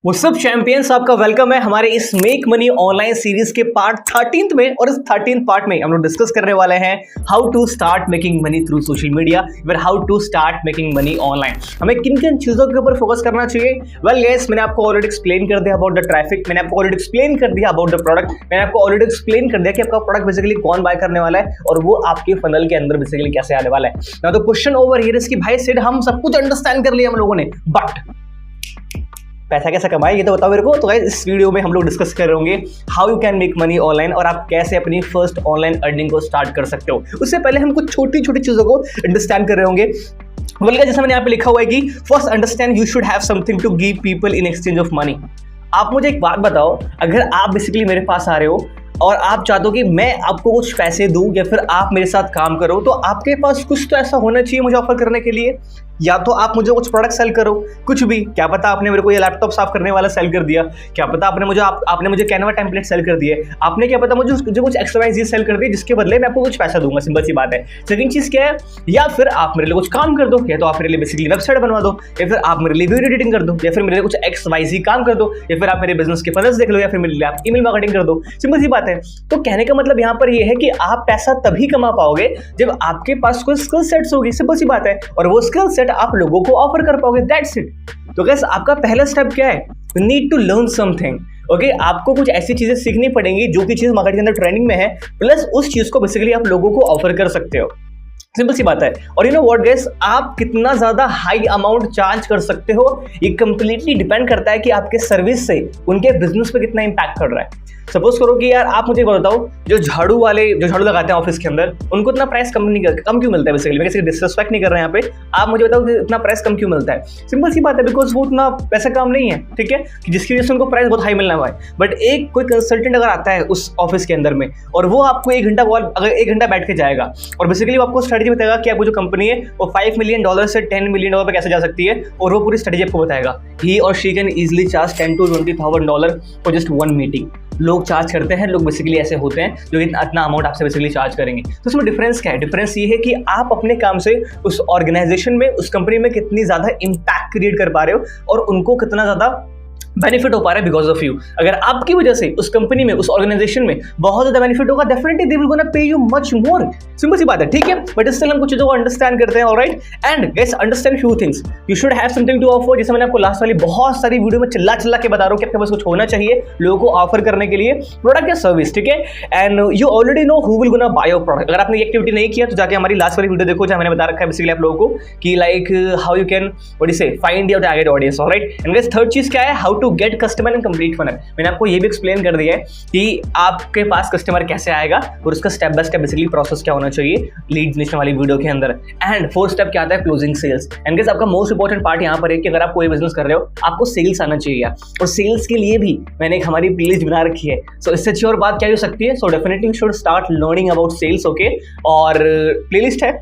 वो सब चैंपियंस, आपका वेलकम है हमारे इस मेक मनी ऑनलाइन सीरीज के पार्ट 13 में। और इस 13 पार्ट में हम लोग डिस्कस करने वाले हैं how to start making money through social media, फिर how to start making money online. हमें किन किन चीजों के ऊपर फोकस करना चाहिए। वेल गाइस, मैंने आपको ऑलरेडी एक्सप्लेन कर दिया अबाउट द ट्रैफिक, मैंने आपको ऑलरेडी एक्सप्लेन कर दिया अबाउट द प्रोडक्ट, मैंने आपको ऑलरेडी एक्सप्लेन कर दिया कि आपका प्रोडक्ट बेसिकली कौन बाय करने वाला है और वो आपके फनल के अंदर बेसिकली कैसे आने वाला है। ना तो क्वेश्चन ओवर हियर इज कि भाई सिड हम सब कुछ अंडरस्टैंड कर लिया हम लोगों ने, बट पैसा कैसे कमाए ये तो बताओ मेरे को। तो गाइस इस वीडियो में हम लोग डिस्कस कर रहे होंगे how you can make money online और आप कैसे अपनी फर्स्ट ऑनलाइन अर्निंग को स्टार्ट कर सकते हो। उससे पहले हम कुछ छोटी छोटी चीजों को अंडरस्टैंड कर रहे होंगे। बोलिएगा जैसे मैंने यहाँ पे लिखा हुआ है कि first understand you should have something to give people in exchange of money. आप मुझे एक बात बताओ, अगर आप बेसिकली मेरे पास आ रहे हो और आप चाहते हो कि मैं आपको कुछ पैसे दूं या फिर आप मेरे साथ काम करो, तो आपके पास कुछ तो ऐसा होना चाहिए मुझे ऑफर करने के लिए। या तो आप मुझे कुछ प्रोडक्ट सेल करो, कुछ भी, क्या पता आपने मेरे को ये लैपटॉप साफ करने वाला सेल कर दिया, क्या पता आपने मुझे कैनवा टेम्पलेट सेल कर दिए, आपने क्या पता मुझे कुछ XYZ सेल कर दिया जिसके बदले मैं आपको कुछ पैसा दूंगा। सिंपल सी बात है। सेकंड चीज क्या है, या फिर आप मेरे लिए कुछ काम कर दो, या तो आप मेरे लिए बेसिकली वेबसाइट बनवा दो, या फिर आप मेरे लिए वीडियो एडिटिंग कर दो, या फिर मेरे लिए कुछ XYZ काम कर दो, या फिर आप मेरे बिजनेस के फनल्स देख लो, या फिर मेरे लिए आप ईमेल मार्केटिंग कर दो। सिंपल सी बात है। तो कहने का मतलब यहाँ पर ये है कि आप पैसा तभी कमा पाओगे जब आपके पास कोई स्किल सेट्स होगी। सिंपल सी बात है। और वो स्किल सेट आप लोगों को ऑफर कर पाओगे, दैट्स इट। तो गाइस आपका पहला स्टेप क्या है, you need to learn something. Okay, आपको कुछ ऐसी चीजें सीखनी पड़ेंगी जो कि चीज मार्केट के अंदर ट्रेंडिंग में है, प्लस उस चीज को बेसिकली आप लोगों को ऑफर कर सकते हो। सिंपल सी बात है। और यू नो व्हाट गाइस, आप कितना ज्यादा हाई अमाउंट चार्ज कर सकते हो ये कंप्लीटली डिपेंड करता है कि आपके सर्विस से उनके बिजनेस पे कितना इंपैक्ट कर रहा है। सपोज करो कि यार आप मुझे बताओ, जो झाड़ू लगाते हैं ऑफिस के अंदर, उनको इतना प्राइस कम क्यों मिलता है। बेसिकली मैं किसी डिसरिस्पेक्ट नहीं कर रहा हूं यहाँ पे, आप मुझे बताओ कि इतना प्राइस कम क्यों मिलता है। सिंपल सी बात है, बिकॉज वो उतना पैसा कम नहीं है, ठीक है, जिसकी वजह से उनको प्राइस बहुत हाई मिलना हुआ है। बट एक कोई कंसल्टेंट अगर आता है उस ऑफिस के अंदर में और वो आपको एक घंटा बैठ के जाएगा और बेसिकली वो आपको स्ट्रेटेजी बताएगा कि आपको जो कंपनी है वो $5 मिलियन से $10 मिलियन पे कैसे जा सकती है, और वो पूरी स्ट्रेटेजी आपको बताएगा। ही और she can easily charge $10,000 to $20,000 for just one meeting. लोग चार्ज करते हैं, लोग बेसिकली ऐसे होते हैं जो इतना अमाउंट आपसे बेसिकली चार्ज करेंगे। तो उसमें डिफरेंस क्या है? डिफरेंस ये है कि आप अपने काम से उस ऑर्गेनाइजेशन में, उस कंपनी में कितनी ज्यादा इंपैक्ट क्रिएट कर पा रहे हो और उनको कितना ज्यादा बेनिफिट हो पा रहा है बिकॉज ऑफ यू। अगर आपकी वजह से उस कंपनी में, उस ऑर्गेनाइजेशन में बहुत ज्यादा बेनिफिट होगा, definitely they will gonna pay you much more. Simple सी बात है, ठीक है। बट स्टिल हम कुछ चीजों को अंडरस्टैंड करते हैं, alright. And guys understand few things, you should have something to offer. जैसे मैंने आपको लास्ट वाली बहुत सारी वीडियो में चिल्ला के बता रहा हूं कि आपके पास कुछ होना चाहिए लोगों को ऑफर करने के लिए, प्रोडक्ट या सर्विस, ठीक है। And you already know who will gonna by your product. अगर आपने ये एक्टिविटी नहीं किया तो जाके हमारी लास्ट वाली वीडियो देखो, जहां मैंने बता रखा है बेसिकली आप लोगों को कि like how you can what you say find your target audience, alright. And guys third चीज क्या है, how to get customer complete funnel. मैंने आपको ये भी एक्सप्लेन कर दिया है कि आपके पास कस्टमर कैसे आएगा और उसका step by step basically process क्या होना चाहिए लीड जनरेशन वाली वीडियो के अंदर। एंड फोर्थ स्टेप क्या आता है, क्लोजिंग सेल्स। एंड गाइस आपका मोस्ट इंपॉर्टेंट पार्ट यहाँ पर है कि अगर आप कोई बिजनेस कर रहे हो आपको सेल्स आना चाहिए, और सेल्स के लिए भी मैंने एक हमारी प्लेलिस्ट बना रखी है। सो इससे अच्छी और बात क्या हो सकती है। So definitely you should start learning about sales, okay. और प्लेलिस्ट है,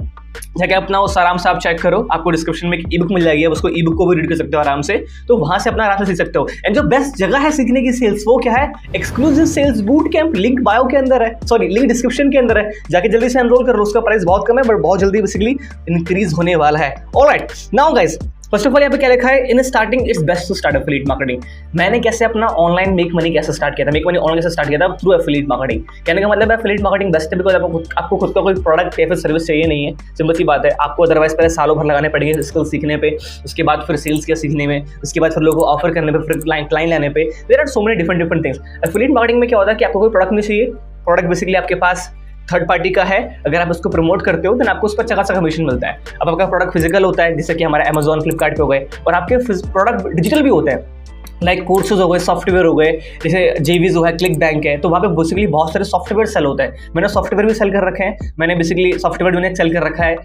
जाके अपना उस आराम से आप चेक करो, आपको डिस्क्रिप्शन में एक ई बुक मिल जाएगी, उसको ई बुक को भी रीड कर सकते हो आराम से, तो वहां से अपना आराम से सीख सकते हो। एंड जो बेस्ट जगह है सीखने की सेल्स, वो क्या है, exclusive sales boot camp. Link bio के अंदर है, सॉरी लिंक डिस्क्रिप्शन के अंदर है, जाके जल्दी से एनरोल कर लो। उसका प्राइस बहुत कम है बट बहुत जल्दी बेसिकली इंक्रीज होने वाला है। Alright, now guys first of all यहाँ पे क्या लिखा है, in starting it's best to start affiliate marketing. मैंने कैसे अपना ऑनलाइन मेक मनी कैसे स्टार्ट किया था, मेक मनी ऑनलाइन कैसे स्टार्ट किया था, थ्रू एफिलिएट मार्केटिंग। कहने का मतलब है एफिलिएट मार्केटिंग बेस्ट है बिकॉज आपको खुद का कोई प्रोडक्ट या फिर सर्विस चाहिए नहीं है। सिंपल सी बात है, आपको अदरवाइज पहले सालों भर लगाने पड़ेंगे स्किल सीखने पे, उसके बाद फिर सेल्स क्या सीखने में, उसके बाद फिर लोगों को ऑफर करने पे, फिर क्लाइंट लेने पे। There are so many different things. Affiliate marketing में क्या होता है कि आपको कोई प्रोडक्ट नहीं चाहिए, प्रोडक्ट बेसिकली आपके पास थर्ड पार्टी का है, अगर आप उसको प्रमोट करते हो तो आपको उस पर अच्छा खासा कमीशन मिलता है। अब आपका प्रोडक्ट फिजिकल होता है, जैसे कि हमारा Amazon, फ्लिपकार्ट पे हो गए, और आपके प्रोडक्ट डिजिटल भी होते हैं, लाइक कोर्सेज हो गए, सॉफ्टवेयर हो गए, जैसे जेवीज हो है, क्लिक बैंक है, तो वहाँ पे बेसिकली बहुत सारे सॉफ्टवेयर सेल होता है। मैंने सॉफ्टवेयर भी सेल कर रखे हैं, मैंने बेसिकली सॉफ्टवेयर मैंने सेल कर रखा है।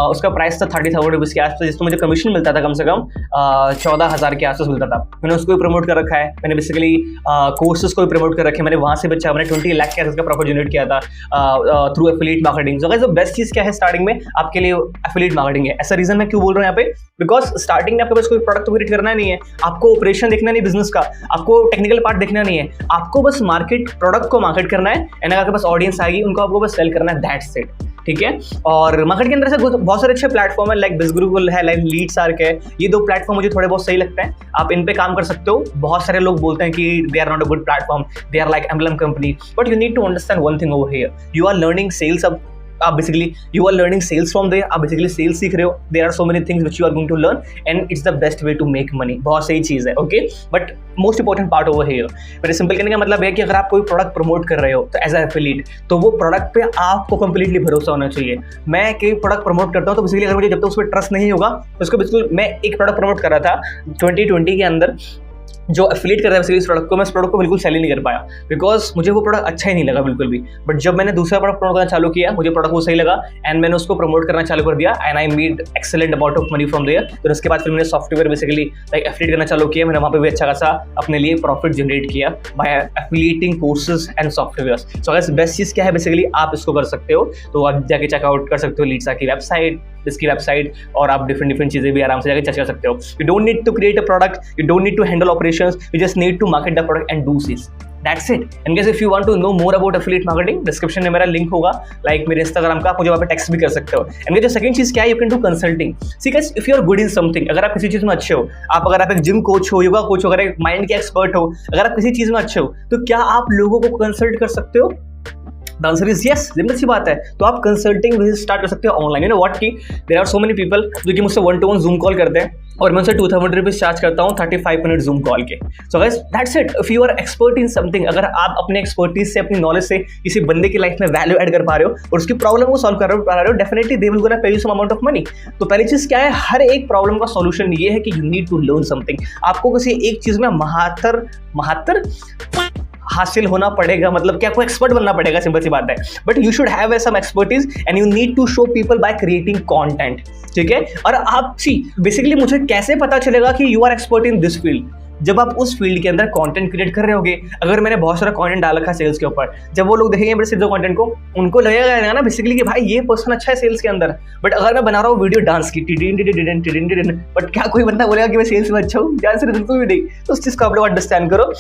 उसका प्राइस था $30,000 के आसपास, जिसमें मुझे कमीशन मिलता था कम से कम 14,000 के आसपास मिलता था। मैंने उसको भी प्रमोट कर रखा है, मैंने बेसिकली कोर्सेज को भी प्रमोट कर रखे हैं, मैंने वहाँ से बच्चा मैंने 20 लाख के आसपास का प्रॉफिट जनरेट किया था through affiliate marketing. So guys best चीज़ क्या है स्टार्टिंग में आपके लिए, एफिलिएट मार्केटिंग है। ऐसा रीजन मैं क्यों बोल रहा हूँ यहाँ पे, बिकॉज स्टार्टिंग में आपके पास कोई प्रोडक्ट क्रिएट करना नहीं है, आपको ऑपरेशन देखना नहीं बिजनेस का, आपको टेक्निकल पार्ट देखना नहीं है, आपको बस प्रोडक्ट को मार्केट करना है। एंड अगर आपके पास ऑडियंस आएगी उनको आपको बस सेल करना है, दैट्स इट। ठीक है। और मार्केट के अंदर से बहुत सारे अच्छे प्लेटफॉर्म है, लाइक बिजगुरुकुल है, लाइक लीड्सआर्क है, ये 2 प्लेटफॉर्म मुझे थोड़े बहुत सही लगते हैं, आप इन पे काम कर सकते हो। बहुत सारे लोग बोलते हैं कि they are not a good platform, they are like MLM company, but you need to understand one thing over here, you are learning sales. अब आप basically you are learning sales from there, आप basically sales सीख रहे हो। There are so many things which you are going to learn and it's the best way to make money. बहुत सही चीज़ है, okay. But most important part over here, मेरे simple कहने का मतलब है कि अगर आप कोई प्रोडक्ट प्रमोट कर रहे हो तो एज अ एफिलिएट, तो वो प्रोडक्ट पे आपको कंप्लीटली भरोसा होना चाहिए। मैं कोई प्रोडक्ट प्रमोट करता हूँ तो बेसिकली अगर मुझे जब तक उस पर ट्रस्ट नहीं होगा, उसको बिल्कुल, मैं एक प्रोडक्ट प्रमोट कर रहा था 2020 के अंदर, जो एफिलिएट कर रहा है इस प्रोडक्ट को, मैं इस प्रोडक्ट को बिल्कुल सेल ही नहीं कर पाया बिकॉज मुझे वो प्रोडक्ट अच्छा ही नहीं लगा बिल्कुल भी। बट जब मैंने दूसरा प्रोडक्ट प्रमोट करना चालू किया, मुझे प्रोडक्ट वो सही लगा एंड मैंने उसको प्रमोट करना चालू कर दिया and I made excellent amount of money from there. तो उसके बाद फिर मैंने सॉफ्टवेयर बेसिकली लाइक एफिलिएट करना चालू किया, मैंने वहाँ पे भी अच्छा खासा अपने लिए प्रॉफिट जनरेट किया by affiliating courses and software. So guys best चीज़ क्या है, बेसिकली आप इसको कर सकते हो, तो आप जाके चेकआउट कर सकते हो लीड्सआर्क की वेबसाइट, इसकी वेबसाइट, और आप डिफरेंट चीज़ें भी आराम से जाकर चेक कर सकते हो। You don't need to create a product, you don't need to handle operations, you just need to market the product and do sales, that's it. And guys if you want to know more about affiliate marketing, description में मेरा link होगा, like मेरे Instagram का, आप मुझे वहाँ पे text भी कर सकते हो। एंड जो सेकंड चीज़ क्या है, you can do consulting. See guys if you are good in something, अगर आप किसी चीज़ में अच्छे हो, अगर आप एक जिम कोच हो, योगा कोच हो, अगर एक माइंड के एक्सपर्ट हो, अगर आप किसी चीज़ में अच्छे हो, तो क्या आप लोगों को कंसल्ट कर सकते हो? The answer is yes, simple सी बात है। तो आप कंसल्टिंग बिजनेस स्टार्ट कर सकते हो ऑनलाइन। यू नो व्हाट, की there are so many people जो कि मुझसे 1-to-1 जूम कॉल करते हैं और मैं उनसे 2000 रुपीज चार्ज करता हूँ 35 मिनट जूम कॉल के। So guys that's it. If you are expert in something, अगर आप अपने एक्सपर्टीज से, अपनी नॉलेज से किसी बंदे की लाइफ में वैल्यू ऐड कर पा रहे हो और उसकी प्रॉब्लम को सॉल्व कर पा रहे हो, definitely they will gonna pay you some amount of money. तो पहली चीज क्या है, हर एक प्रॉब्लम का सॉल्यूशन ये है कि you need to learn something. आपको किसी एक चीज में महारत हासिल होना पड़ेगा, मतलब क्या कोई एक्सपर्ट बनना पड़ेगा, सिंपल सी बात है। But you should have some expertise and you need to show people by creating content, ठीक है। और आप सी बेसिकली मुझे कैसे पता चलेगा कि you are expert in this field, जब आप उस फील्ड के अंदर कंटेंट क्रिएट कर रहे होगे। अगर मैंने बहुत सारा कंटेंट डाल रखा है सेल्स के ऊपर, जब वो लोग देखेंगे मेरे सिर्फ कंटेंट को, उनको लगेगा ना बेसिकली कि भाई ये पर्सन अच्छा है सेल्स के अंदर। बट अगर मैं बना रहा हूँ वीडियो डांस की, बट क्या कोई बंदा बोलेगा कि मैं सेल्स में अच्छा हूँ? आंसर बिल्कुल भी नहीं। तो उस चीज़ को आप लोग अंडरस्टैंड करो।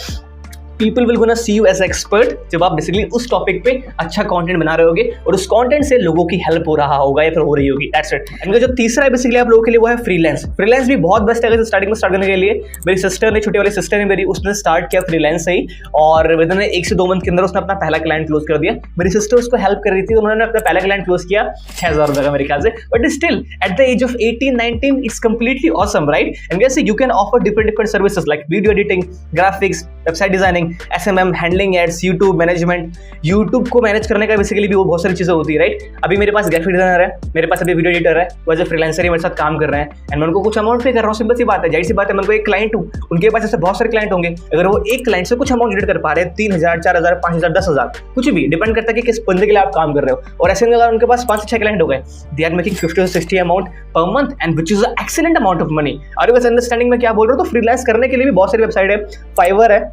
People will gonna see you as expert जब आप बेसिकली उस टॉपिक पे अच्छा कंटेंट बना रहे होगे और उस कंटेंट से लोगों की हेल्प हो रहा होगा या फिर हो रही होगी। That's it. एंड जो तीसरा है बेसिकली आप लोगों के लिए, वो है फ्रीलांस। फ्रीलांस भी बहुत बेस्ट है स्टार्टिंग में स्टार्ट करने के लिए। मेरी सिस्टर ने, छोटी वाली सिस्टर ने मेरी, उसने स्टार्ट किया फ्रीलांस से ही और विद इन 1 से 2 मंथ के अंदर उसने अपना पहला क्लाइंट क्लोज कर दिया। मेरी सिस्टर उसको हेल्प कर रही थी, उन्होंने अपना पहला क्लाइंट क्लोज किया 6000 रुपये का मेरे ख्याल से। But still at the age of 18-19 it's completely awesome, right. And कैसे you can offer different services like video editing, graphics, website designing, SMM, handling ads, YouTube management. YouTube को मैनेज करने का बेसिकली भी वो बहुत सारी चीज़ें होती है, राइट। अभी मेरे पास ग्राफिक डिजाइनर है, मेरे पास अभी वीडियो एडिटर है, वो एज ए फ्रीलांसर ही मेरे साथ काम कर रहे हैं एंड मैं उनको कुछ अमाउंट पे कर रहा हूँ। सिंपल सी बात है, जाहिर सी बात है, मैं उनको एक क्लाइंट हूँ, उनके पास ऐसे बहुत सारे क्लाइंट होंगे। अगर वो एक क्लाइंट से कुछ अमाउंट जनरेट कर पा रहे हैं, 3000, 4000, 5000, 10,000, कुछ भी डिपेंड करता है कि किस बंदे के लिए आप काम कर रहे हो। और ऐसे में अगर उनके पास 5 से 6 क्लाइंट हो गए, दे आर मेकिंग 50 से 60 amount per month and which is excellent amount of money. और यू अंडरस्टैंडिंग में क्या बोल रहा हूँ। तो फ्रीलांस करने के लिए भी बहुत सारी वेबसाइट है, फाइवर है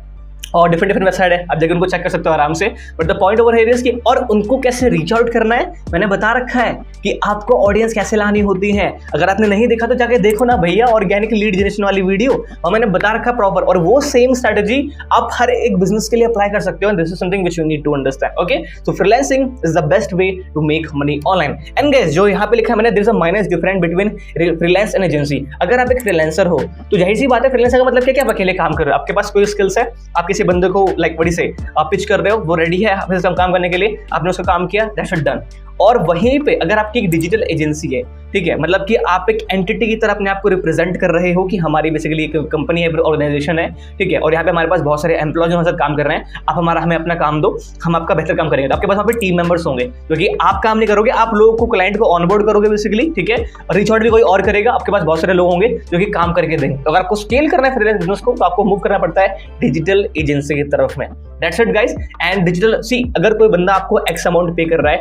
और डिफरेंट वेबसाइट है, आप जाकर उनको चेक कर सकते हो आराम से। But the point over here is कि और उनको कैसे रीच आउट करना है, मैंने बता रखा है कि आपको ऑडियंस कैसे लानी होती है। अगर आपने नहीं देखा तो जाके देखो ना भैया, ऑर्गेनिक लीड जनरेशन वाली वीडियो, और मैंने बता रखा प्रॉपर। और वो सेम स्ट्रेटजी आप हर एक बिजनेस के लिए अप्लाई कर सकते हो। This is something which you need to understand, okay. So freelancing is the best way to make money online. And guys जो यहाँ पे लिखा है मैंने, there is a minus difference between freelance and agency. अगर आप एक फ्रीलांसर हो तो जाहिर सी बात है, फ्रीलांसर का मतलब क्या, आप अकेले काम कर रहे हो, आपके पास कोई स्किल्स है, आप किसी बंदे को लाइक बड़ी से आप पिच कर रहे हो, वो रेडी है आपके साथ काम करने के लिए, आपने उसका काम किया, दैट्स इट, डन। और वहीं पे अगर आपकी एक डिजिटल एजेंसी है, ठीक है, मतलब कि आप एक एंटिटी की तरह अपने आप को रिप्रेजेंट कर रहे हो कि हमारी बेसिकली एक कंपनी है, ऑर्गेनाइजेशन है, ठीक है, और यहाँ पे हमारे पास बहुत सारे एम्प्लॉयज हमारे साथ काम कर रहे हैं, आप हमें अपना काम दो, हम आपका बेहतर काम करेंगे। तो आपके पास वहाँ पे टीम मेंबर्स होंगे, क्योंकि आप काम नहीं करोगे, आप लोगों को, क्लाइंट को ऑनबोर्ड करोगे बेसिकली, ठीक है, रीच आउट भी कोई और करेगा। आपके पास बहुत सारे लोग होंगे जो कि काम करके देंगे। तो अगर आपको स्केल करना है फ्रीलांस बिजनेस को, तो आपको मूव करना पड़ता है डिजिटल एजेंसी की तरफ में। That's it guys. And digital, see अगर कोई बंदा आपको एक्स अमाउंट पे कर रहा है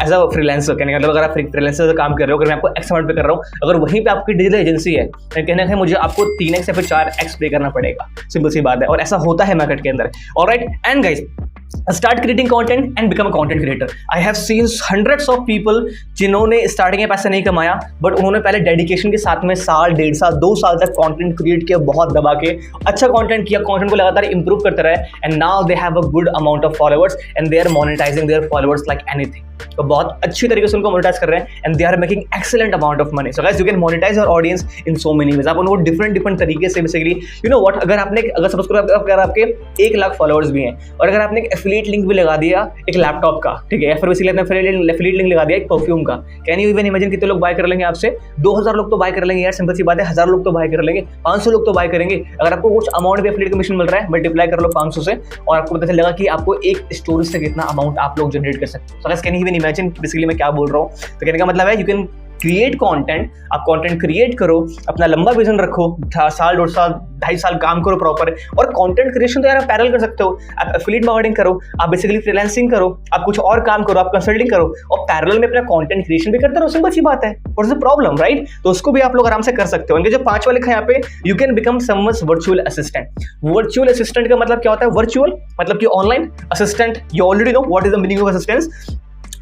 एज अ फ्रीलांसर, कहने का मतलब अगर आप फ्रीलांसर से काम कर रहे हो, अगर मैं आपको एक्स अमाउंट पे कर रहा हूँ, अगर वहीं पे आपकी डिजिटल एजेंसी है, कहना है मुझे आपको 3x या फिर 4x पे करना पड़ेगा। सिंपल सी बात है, और ऐसा होता है मार्केट के अंदर। Alright, and guys start creating content and become a content creator. I have seen hundreds of people जिन्होंने स्टार्टिंग में पैसा नहीं कमाया, बट उन्होंने पहले डेडिकेशन के साथ में साल, 1.5 साल, 2 साल तक कंटेंट क्रिएट किया, बहुत दबा के अच्छा कंटेंट किया, कंटेंट को लगातार इंप्रूव करते रहे, and now they have a good amount of followers and they are monetizing their followers like anything. तो बहुत अच्छी तरीके से उनको मोनेटाइज कर रहे हैं and they are making excellent amount of money. So guys you can monetize your audience in so many ways. आप उनको डिफरेंट तरीके से बेसिकली यू नो व्हाट, अगर सपोज करो अगर आपके 1 लाख फॉलोअर्स भी हैं और अगर आपने एक एफिलिएट लिंक भी लगा दिया एक लैपटॉप का, ठीक है, या फिर बेसिकली आपने एफिलिएट लिंक लगा दिया एक परफ्यूम का, कैन यू इवन इमेजिन कितने लोग बाय कर लेंगे आपसे? 2000 लोग तो बाय कर लेंगे यार, सिंपल सी बात है। 1000 लोग तो बाय कर लेंगे, 500 लोग तो बाय करेंगे। अगर आपको कुछ अमाउंट भी एफिलिएट कमीशन मिल रहा है, मल्टीप्लाई कर लो 500 से और आपको पता चलेगा कि आपको एक स्टोरी से कितना अमाउंट आप लोग जनरेट कर सकते हो। So guys can you even imagine basically मैं क्या बोल रहा हूँ? तो कहने का मतलब है यू कैन क्रिएट कंटेंट, आप कंटेंट क्रिएट करो, अपना लंबा विजन रखो, साल 2 साल 2.5 साल काम करो प्रॉपर। और कंटेंट क्रिएशन तो यार आप पैरेलल कर सकते हो, आप एफिलिएट मार्केटिंग करो, आप बेसिकली फ्रीलांसिंग करो, आप कुछ और काम करो, आप कंसल्टिंग करो और पैरेलल में अपना कंटेंट क्रिएशन भी करते रहो। सिंपल सी बात है, what is the problem, right? तो उसको भी आप लोग आराम से कर सकते हो। इनके जो 5 वाले यहाँ पे, you can become someone's virtual assistant. Virtual assistant का मतलब क्या होता है? वर्चुअल मतलब कि online assistant, you already know what is the meaning of assistance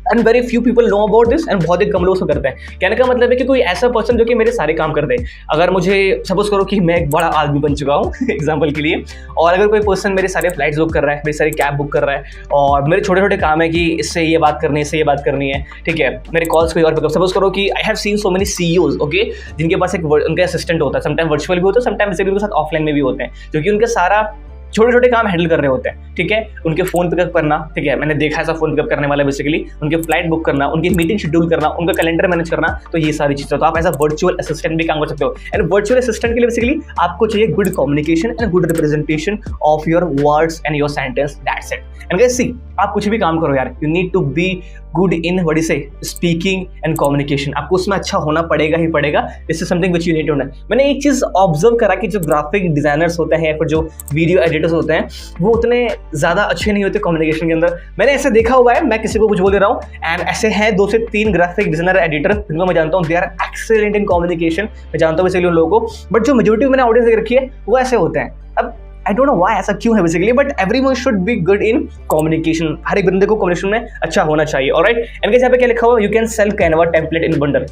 and very few people know about this and बहुत ही कम लोग उसको करते हैं। कहने का मतलब है कि कोई ऐसा पर्सन जो कि मेरे सारे काम कर दे। अगर मुझे सपोज करो कि मैं एक बड़ा आदमी बन चुका हूँ एग्जांपल के लिए, और अगर कोई पर्सन मेरे सारे फ्लाइट्स बुक कर रहा है, मेरी सारी कैब बुक कर रहा है और मेरे छोटे छोटे काम है कि इससे ये बात करनी है, इससे ये बात करनी है, ठीक है, मेरे कॉल्स कोई और पिकअप। सपोज करो कि I have seen so many CEOs, okay, जिनके पास एक उनका असिस्टेंट होता है, समटाइम वर्चुअल भी होता है, समटाइम उनके साथ ऑफलाइन में भी होते हैं, क्योंकि उनके सारा छोटे छोटे काम हैंडल कर रहे होते हैं, ठीक है। उनके फोन पिकअप करना, ठीक है, मैंने देखा ऐसा फोन पिकअप करने वाला बेसिकली, उनके फ्लाइट बुक करना, उनकी मीटिंग शेड्यूल करना, उनका कैलेंडर मैनेज करना, तो ये सारी चीजें। तो आप एज अ वर्चुअल असिस्टेंट भी काम कर सकते हो। एंड वर्चुअल असिस्टेंट के लिए बेसिकली आपको चाहिए good communication and good representation of your words and your sentence, that's it. And guys see, आप कुछ भी काम करो यार, you need to be good in what is say speaking and communication. आपको उसमें अच्छा होना पड़ेगा ही पड़ेगा। This is something which you need to know. मैंने एक चीज ऑब्जर्व करा कि जो ग्राफिक डिजाइनर्स होते हैं या फिर जो वीडियो एडिटर्स होते हैं वो उतने ज्यादा अच्छे नहीं होते कम्युनिकेशन के अंदर। मैंने ऐसे देखा हुआ है, मैं किसी को कुछ बोल दे रहा हूँ एंड ऐसे हैं 2 से 3 ग्राफिक डिजाइनर एडिटर जिनको मैं जानता हूँ, they are excellent in communication. मैं जानता हूँ बेसिकली उन लोगों को, बट जो मेजॉरिटी मैंने ऑडियंस देख रखी है वो ऐसे होते हैं। अब आई डोंट नो व्हाई ऐसा क्यों है basically, but everyone should be good in communication. हर एक बंदे को कम्युनिकेशन में अच्छा होना चाहिए, ऑलराइट। एंड गाइस यहाँ पे क्या लिखा हुआ, you can sell Canva template in bundle.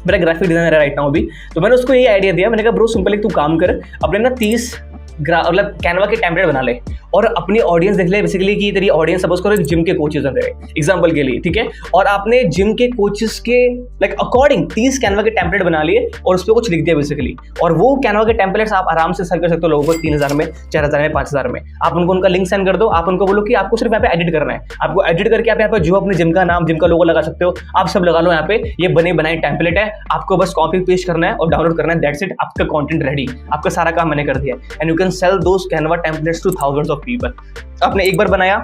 मेरा ग्राफिक डिजाइनर है राइट नाउ अभी, तो मैंने उसको ये आइडिया दिया, मैंने कहा ब्रो सिंपल एक तू काम कर, अपने ना 30 मतलब कैनवा के टेम्पलेट बना ले और अपनी ऑडियंस देख ले बेसिकली कि तेरी ऑडियंस सपोज करो जिम के कोचेस हैं तेरे एग्जांपल के लिए, ठीक है, और आपने जिम के कोचेस के लाइक अकॉर्डिंग 30 कैनवा के टेम्पलेट बना लिए और उस पर कुछ लिख दिया बेसिकली, और वो कैनवा के टेम्पलेट्स आप आराम से सेल कर सकते हो लोगों को 3000 में, 4000 में, 5000 में। आप उनको उनका लिंक सेंड कर दो, आप उनको बोलो कि आपको सिर्फ यहाँ पे एडिट करना है, आपको एडिट करके आप यहाँ पे जो अपने जिम का नाम, जिम का लोगो लगा सकते हो, आप सब लगा लो यहाँ पे, ये बने बनाए टेम्पलेट है, आपको बस कॉपी पेस्ट करना है और डाउनलोड करना है, दैट्स इट, आपका कंटेंट रेडी, आपका सारा काम मैंने कर दिया। And you can sell those Canva templates two thousands of people. आपने एक बार बनाया,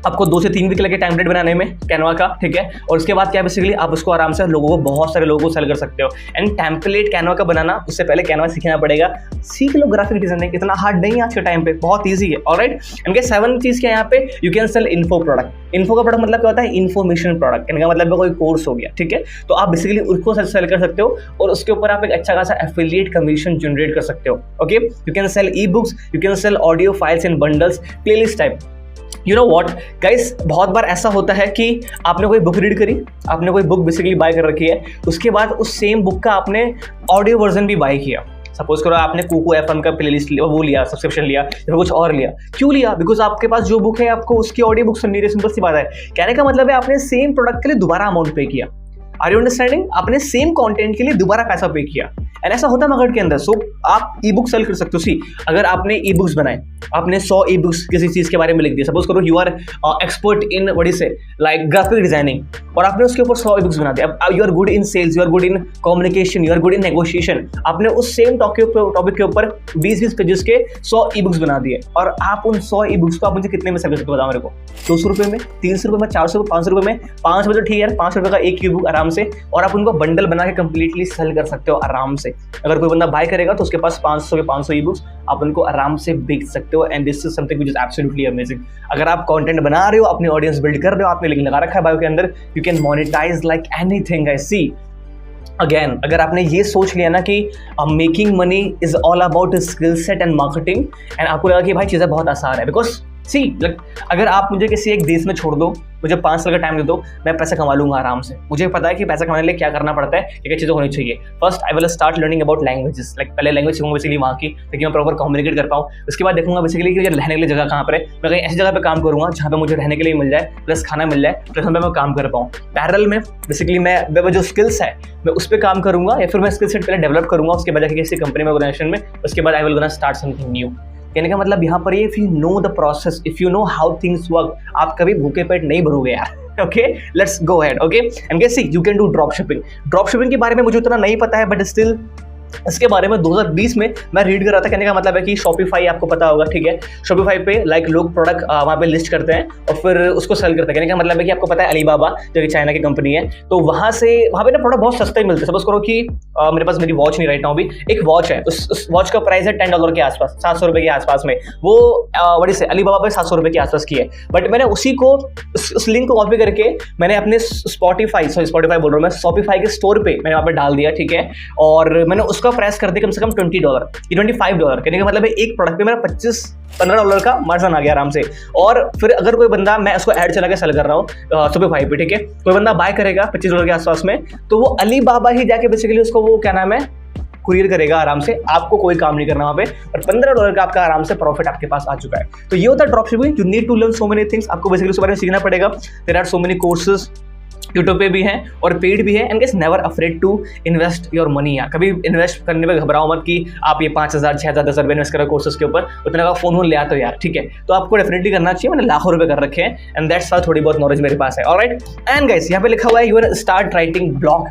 आपको 2 से 3 वीक लगे टेम्पलेट बनाने में कैनवा का, ठीक है, और उसके बाद क्या बेसिकली आप उसको आराम से लोगों को, बहुत सारे लोगों को सेल कर सकते हो। एंड टेम्पलेट कैनवा का बनाना, उससे पहले कैनवा सीखना पड़ेगा, सीख लो ग्राफिक डिजाइनिंग, इतना हार्ड नहीं है आज के टाइम पे, बहुत ईजी है, ऑलराइट। इनके 7 चीज क्या है यहाँ पे, you can sell info product. Info का प्रोडक्ट मतलब क्या होता है, इन्फॉर्मेशन प्रोडक्ट, इनका मतलब कोई कोर्स हो गया, ठीक है, तो आप बेसिकली उसको सेल कर सकते हो और उसके ऊपर आप एक अच्छा खासा एफिलिएट कमीशन जनरेट कर सकते हो, okay. You can cell e books, you can sell audio files in bundles, playlist type. You know what guys, बहुत बार ऐसा होता है कि आपने कोई बुक रीड करी, आपने कोई बुक बेसिकली बाय कर रखी है, उसके बाद उस सेम बुक का आपने ऑडियो वर्जन भी बाय किया। सपोज करो आपने कुकू एफएम का प्लेलिस्ट लिया, वो लिया, सब्सक्रिप्शन लिया या कुछ और लिया। क्यों लिया? बिकॉज आपके पास जो बुक है आपको उसकी ऑडियो बुक सुननी है, सिंपल सी बात है। कहने का मतलब है आपने सेम प्रोडक्ट के लिए दोबारा अमाउंट पे किया। Are you understanding? आपने सेम कंटेंट के लिए दोबारा पैसा पे किया। एंड ऐसा होता है मार्केट के अंदर। सो आप ई बुक सेल कर सकते हो। सी, अगर आपने ई बुक्स बनाए, आपने 100 ई बुक्स किसी चीज के बारे में लिख दिया, सपोज करो you are expert in what is say like graphic designing, और आपने उसके ऊपर 100 ई बुक्स बना दिया। अब you are good in sales, you are good in communication, you are good in negotiation, आपने उस सेम टॉपिक के ऊपर 20-20 पेजेस के 100 ई बुक्स बना दिए, और आप उन 100 ई बुक्स को आप मुझे कितने में सेल कर सकते हो बताओ मेरे को? 200 रुपये में, 300 रुपये में, 400 रुपये, 500 रुपये में। 5 रुपये तो ठीक है यार, 5 रुपये का एक ई बुक आराम से, और आप उनको बंडल बना के कंप्लीटली सेल कर सकते हो आराम से। अगर कोई बंदा बाय करेगा तो उसके पास 500 के 500 ई बुक्स आप उनको आराम से बेच सकते हो। And this is something which is absolutely amazing. अगर आप कंटेंट बना रहे हो, अपनी ऑडियंस बिल्ड कर रहे हो, आपने लिंक लगा रखा है बायो के अंदर, you can monetize like anything. I see again, अगर आपने ये सोच लिया ना कि making money is all about skill set and marketing, and आपको लगा कि भाई चीज़ें बहुत आसान है, बिकॉज सी अगर आप मुझे किसी एक देश में छोड़ दो, मुझे 5 साल का टाइम दे दो, मैं पैसा कमा लूंगा आराम से। मुझे पता है कि पैसा कमाने के लिए क्या करना पड़ता है, क्या चीज़ें होनी चाहिए। First I will start learning about languages, पहले लैंग्वेज सीखूंगा बेसिकली वहाँ की, ताकि मैं प्रॉपर कम्युनिकेट कर पाऊँ। उसके बाद देखूंगा बेसिकली कि रहने के लिए जगह कहाँ पर है, मैं कहीं ऐसी जगह पर काम करूँगा जहाँ पर मुझे रहने के लिए मिल जाए, प्लस खाना मिल जाए, प्लस वहाँ पर मैं काम कर पाऊँ। पैरेलल में बेसिकली मैं जो स्किल्स है मैं उस पर काम करूँगा, या फिर मैं स्किल सेट पहले डेवलप करूँगा, उसके बाद किसी कंपनी में, ऑर्गेनाइजेशन में, उसके बाद I will gonna start something new. कहने का मतलब यहाँ पर ये, if you know the process, if you know how things work, आप कभी भूखे पेट नहीं भरोगे यार। Okay, let's go ahead. Okay, and guys see, you can do drop shipping. Drop shipping के बारे में मुझे उतना नहीं पता है, बट स्टिल इसके बारे में 2020 में मैं रीड कर रहा था। कहने का मतलब है कि शॉपिफाई आपको पता होगा, ठीक है। शॉपिफाई पे लोग प्रोडक्ट वहाँ पे लिस्ट करते हैं और फिर उसको सेल करते हैं। कहने का मतलब है कि आपको पता है अलीबाबा जो कि चाइना की कंपनी है, तो वहाँ पे ना प्रोडक्ट बहुत सस्ते मिलते हैं। सपोज करो कि मेरे पास मेरी वॉच नहीं राइट नाउ, अभी एक वॉच है, उस वॉच का प्राइस है $10 के आसपास, 700 रुपये के आसपास में। वो बड़ी से अलीबाबा पे 700 रुपये के आसपास की है, बट मैंने उसी को उस लिंक को कॉपी करके मैंने अपने शॉपिफाई बोल रहा हूँ मैं, शॉपिफाई के स्टोर पे मैंने वहाँ पे डाल दिया, ठीक है। और मैंने उसका प्राइस कर दिया कम से कम $20 या $25। कहने का मतलब है एक प्रोडक्ट पे मेरा $15 का मार्जिन आ गया आराम से। और फिर अगर कोई बंदा, मैं उसको ऐड चला के सेल कर रहा हूँ शॉपिफाई पे, ठीक है, कोई बंदा बाय करेगा $25 के आसपास में, तो वो अलीबाबा ही जाके बेसिकली उसको वो क्या नाम है कुरियर करेगा आराम से, आपको कोई काम नहीं करना वहाँ पे, और $15 का आपका आराम से प्रॉफिट आपके पास आ चुका है। तो ये होता है drop shipping. You need to learn so many things, आपको बेसिकली उसके बारे में सीखना पड़ेगा। There are so many courses, YouTube पे भी है और पेड भी है। And guys never afraid to invest your money यार, कभी इन्वेस्ट करने में घबराओ मत कि आप ये 5,000 6,000 10,000 इन्वेस्ट करो कोर्सेज के ऊपर, उतना का फोन ले आते हो यार, ठीक है। तो आपको डेफिनेटली करना चाहिए, मैंने लाखों रुपए कर रखे हैं, एंड दैट्स वाई थोड़ी बहुत नॉलेज मेरे पास है। ऑलराइट, एंड गाइस यहाँ पे लिखा हुआ है यू स्टार्ट राइटिंग ब्लॉग।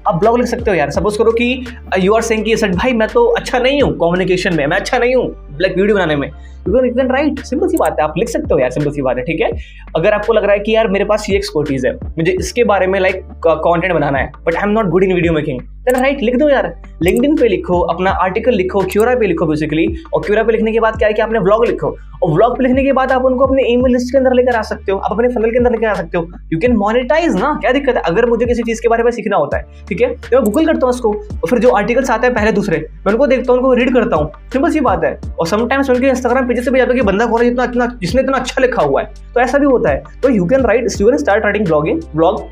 आप ब्लॉग लिख सकते हो यार। सपोज करो कि यू आर सेइंग कि सर भाई मैं तो अच्छा नहीं हूँ कम्युनिकेशन में, मैं अच्छा नहीं हूँ वीडियो बनाने में, यू कैन राइट, सिंपल सी बात है, आप लिख सकते हो यार, सिंपल सी बात है, ठीक है। अगर आपको लग रहा है कि यार मेरे पास ये एक्सपर्टीज है, मुझे इसके बारे में कंटेंट बनाना है, but I am not good in video making, then write, लिख दो यार। लिंक्डइन पे लिखो, अपना आर्टिकल लिखो, क्यूरा पे लिखो बेसिकली, और क्यूरा पे लिखने के बाद क्या है कि आपने व्लॉग लिखो, और व्लॉग पे लिखने के बाद आप उनको अपने ईमेल लिस्ट के अंदर लेकर आ सकते हो, आप अपने फनल के अंदर लेकर आ सकते हो। यू कैन मोनेटाइज ना, क्या दिक्कत है। अगर मुझे किसी चीज के बारे में सीखना होता है, ठीक है, तो मैं गूगल करता हूँ उसको, और फिर जो आर्टिकल्स आते हैं पहले दूसरे, मैं उनको देखता हूँ, उनको रीड करता हूँ, सिंपल सी बात है। और समटाइम्स उनके इंस्टाग्राम पेजेस से भी जाता हूँ कि बंदा कौन है जिसने इतना अच्छा लिखा हुआ है, तो ऐसा भी होता है। तो you can write, you can start writing blog,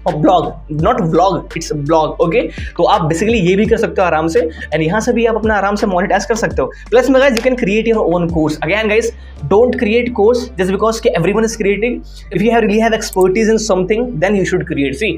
और blog not vlog, it's blog. Okay, तो आप बेसिकली ये भी कर सकते हो आराम से, एंड यहाँ से भी आप अपना आराम से मोनेटाइज कर सकते हो। प्लस में guys you can create your own course. Again guys, don't create course just because कि everyone is creating. If you really have expertise in something then you should create. See,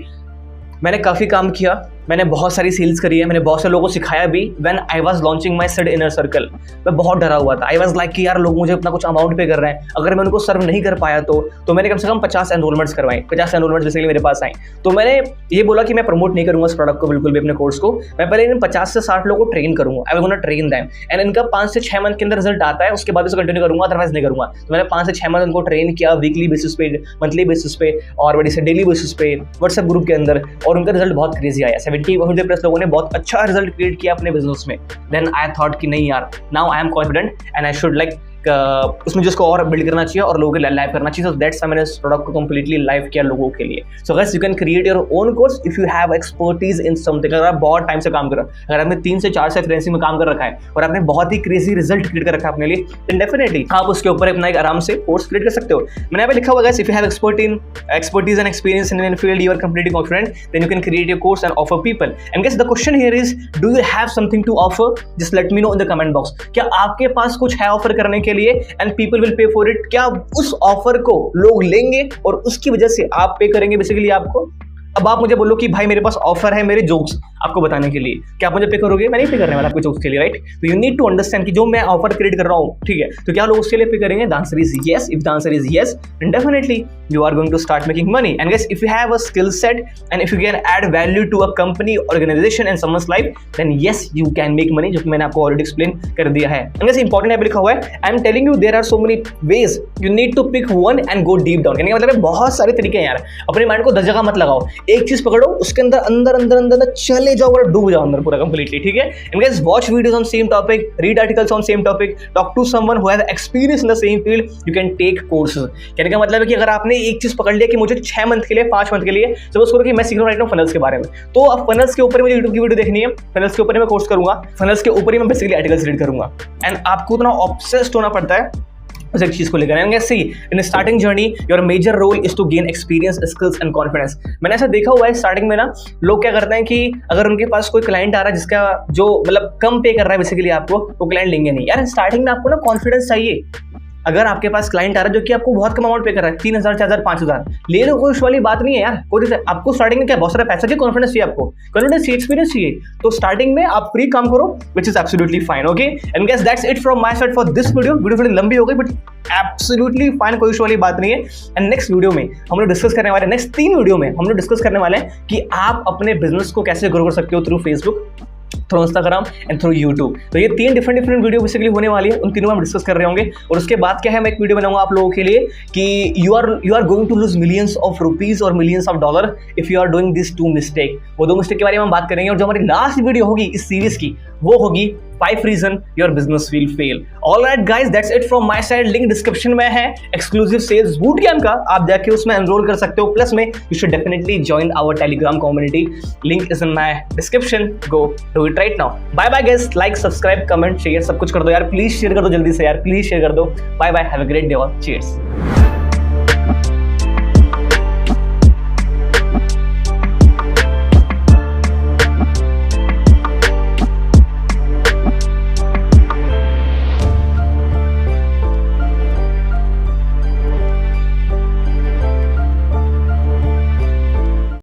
मैंने काफ़ी काम किया, मैंने बहुत सारी सेल्स करी है, मैंने बहुत से लोगों को सिखाया भी। When I was launching my Sid inner circle, मैं बहुत डरा हुआ था। आई वाज लाइक कि यार लोग मुझे अपना कुछ अमाउंट पे कर रहे हैं, अगर मैं उनको सर्व नहीं कर पाया तो मैंने कम से कम 50 एनरोलमेंट्स करवाए, 50 एनरोलमेंट्स बेसिकली मेरे पास आए। तो मैंने ये बोला कि मैं प्रमोट नहीं करूँगा इस प्रोडक्ट को बिल्कुल भी, अपने कोर्स को। मैं पहले इन 50 से 60 लोगों को ट्रेन करूँगा, आई will gonna train them, and इनका 5 से 6 मंथ के अंदर रिजल्ट आता है, उसके बाद उसे कंटिन्यू करूँगा, अदरवाइज नहीं करूँगा। तो मैंने 5 से 6 मंथ उनको ट्रेन किया, वीकली बेसिस पे, मंथली बेसिस पे, और बड़ी से डेली बेसिस पे, व्हाट्सएप ग्रुप के अंदर, और उनका रिजल्ट बहुत क्रेजी आया। 70 लोगों ने बहुत अच्छा रिजल्ट क्रिएट किया अपने बिजनेस में। देन आई थॉट कि नहीं यार, now I am confident and I should उसमें जिसको और बिल्ड करना चाहिए और लोगों के लाइव करना चाहिए। सो दैट्स मैंने इस प्रोडक्ट को कंप्लीटली लाइव किया लोगों के लिए। सो guys you can create your own course if you have expertise in something. अगर आप बहुत टाइम से काम कर रहे हो, अगर आपने 3 से 4 से फ्रीलांसिंग में काम कर रखा है और आपने बहुत ही क्रेजी रिजल्ट क्रिएट कर रखा है अपने लिए, देन डेफिनेटली आप उसके ऊपर अपना एक आराम से कोर्स क्रिएट कर सकते हो। मैंने यहाँ पे लिखा हुआ guys, if you have expertise and experience in a field you are completely confident, then you can create your course and offer people. And guys, the question here is, do you have something to offer? Just let me know in the comment box. क्या आपके पास कुछ है offer करने के लिए and people will pay for it? क्या उस offer को लोग लेंगे और उसकी वजह से आप पे करेंगे बेसिकली आपको? अब आप मुझे बोलो कि भाई मेरे पास ऑफर है मेरे जोक्स आपको बताने के लिए, क्या आप मुझे पे करोगे? मैं नहीं पे करने वाला आपके जोक्स के लिए, राइट? तो यू नीड टू अंडरस्टैंड कि जो मैं ऑफर क्रिएट कर रहा हूँ, ठीक है, तो क्या लोग उसके लिए पे करेंगे? The answer is yes. If the answer is yes, then definitely you are going to start making money. And guys, if you have a skill set and if you can add value to a company, organization and someone's life, then yes, you can make money, जो कि मैंने आपको already explain कर दिया है। And guys, important है लिखा हुआ है, I am telling you there are so many ways, you need to pick one and go deep down। कहने का मतलब है बहुत सारे तरीके हैं यार, अपने माइंड को 10 जगह मत लगाओ, एक चीज पकड़ो, उसके अंदर चले जाओ और डूब जाओ अंदर पूरा कंप्लीटली, ठीक है। And guys, watch videos on same topic, read articles on same topic, talk to someone who has experience in the same field, you can take courses। कहने का मतलब है कि अगर आपने एक चीज पकड़ लिया कि मुझे 6 मंथ के लिए 5 मंथ के लिए सपोज करो कि मैं सीख रहा हूँ फनल्स के बारे में, तो अब फनल्स के ऊपर मुझे यूट्यूब की वीडियो देखनी है, फनल्स के ऊपर मैं कोर्स करूंगा, फनल्स के ऊपर ही मैं बेसिकली आर्टिकल्स रीड करूंगा। एंड आपको उतना ऑब्सेस्ड होना पड़ता है उस एक चीज को लेकर आएंगे। See in starting journey your major role is to gain experience, skills and confidence. मैंने ऐसा देखा हुआ है स्टार्टिंग में ना, लोग क्या करते हैं कि अगर उनके पास कोई क्लाइंट आ रहा है जिसका जो मतलब कम पे कर रहा है बेसिकली आपको, तो क्लाइंट लेंगे नहीं यार। स्टार्टिंग में आपको ना कॉन्फिडेंस चाहिए। अगर आपके पास क्लाइंट आ रहा है जो कि आपको बहुत कम अमाउंट पे कर रहा है, 3,000 4,000 5,000, ले लो, कोई उस वाली बात नहीं है यार। कोई आपको स्टार्टिंग में क्या बहुत सारा पैसा चाहिए, कॉन्फिडेंस चाहिए, आपको कॉन्फिडेंस चाहिए, एक्सपीरियंस चाहिए। तो स्टार्टिंग में आप फ्री काम करो, which is absolutely fine. Okay and guys that's it from my side for this video. Video थोड़ी लंबी हो गई बट एब्सोल्युटली फाइन, कोई वाली बात नहीं है। एंड नेक्स्ट वीडियो में हम लोग डिस्कस करने वाले हैं, नेक्स्ट 3 वीडियो में हम लोग डिस्कस करने वाले हैं कि आप अपने बिजनेस को कैसे ग्रो कर सकते हो through Facebook, through Instagram and through YouTube. तो ये 3 डिफरेंट वीडियो बेसिकली होने वाली है, उन तीनों में हम डिस्कस कर रहे होंगे। और उसके बाद क्या है, मैं एक वीडियो बनाऊंगा आप लोगों के लिए कि you are going to lose millions of rupees और millions of dollar if you are doing this 2 mistake. वो 2 मिस्टेक के बारे में हम बात करेंगे। और जो हमारी लास्ट वीडियो होगी इस सीरीज की, वो होगी 5 reason your business will fail. Alright guys, that's it from my side. Link description में है एक्सक्लूसिव सेल्स बूट कैंप का, आप जाके उसमें एनरोल कर सकते हो। प्लस में you should definitely join our Telegram community, link is in my description, go do it right now. Bye bye guys, like subscribe comment share सब कुछ कर दो यार, प्लीज शेयर कर दो जल्दी से यार, प्लीज शेयर कर दो। Bye bye, have a great day all, cheers.